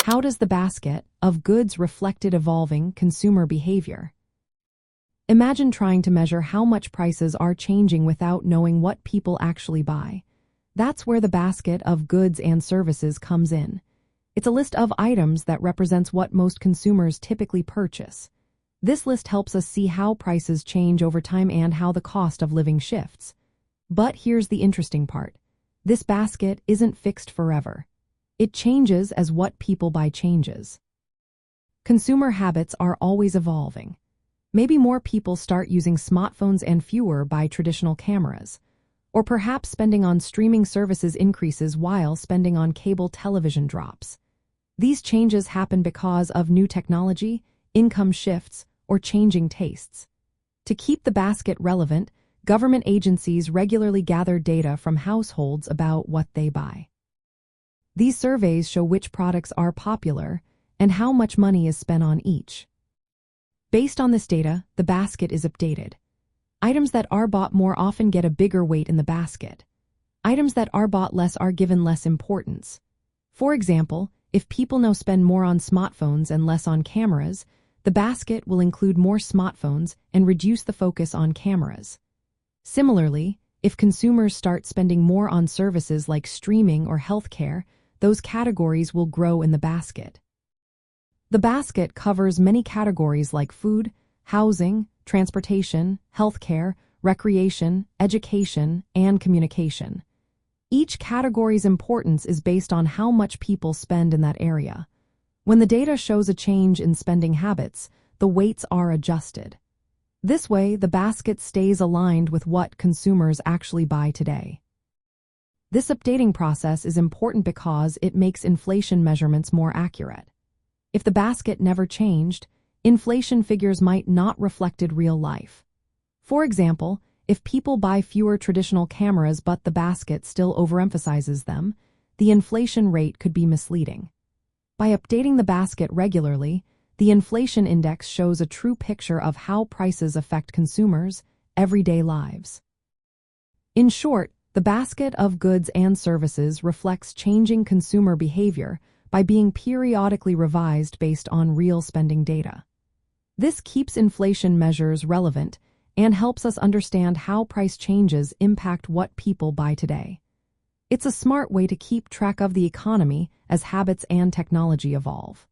How does the basket of goods reflected evolving consumer behavior? Imagine trying to measure how much prices are changing without knowing what people actually buy. That's where the basket of goods and services comes in. It's a list of items that represents what most consumers typically purchase. This list helps us see how prices change over time and how the cost of living shifts. But here's the interesting part. This basket isn't fixed forever. It changes as what people buy changes. Consumer habits are always evolving. Maybe more people start using smartphones and fewer buy traditional cameras. Or perhaps spending on streaming services increases while spending on cable television drops. These changes happen because of new technology, income shifts, or changing tastes. To keep the basket relevant, government agencies regularly gather data from households about what they buy. These surveys show which products are popular and how much money is spent on each. Based on this data, the basket is updated. Items that are bought more often get a bigger weight in the basket. Items that are bought less are given less importance. For example, if people now spend more on smartphones and less on cameras, the basket will include more smartphones and reduce the focus on cameras. Similarly, if consumers start spending more on services like streaming or healthcare, those categories will grow in the basket. The basket covers many categories like food, housing, transportation, healthcare, recreation, education, and communication. Each category's importance is based on how much people spend in that area. When the data shows a change in spending habits, the weights are adjusted. This way, the basket stays aligned with what consumers actually buy today. This updating process is important because it makes inflation measurements more accurate. If the basket never changed, inflation figures might not reflected real life. For example, if people buy fewer traditional cameras but the basket still overemphasizes them, the inflation rate could be misleading. By updating the basket regularly, the inflation index shows a true picture of how prices affect consumers' everyday lives. In short, the basket of goods and services reflects changing consumer behavior by being periodically revised based on real spending data. This keeps inflation measures relevant and helps us understand how price changes impact what people buy today. It's a smart way to keep track of the economy as habits and technology evolve.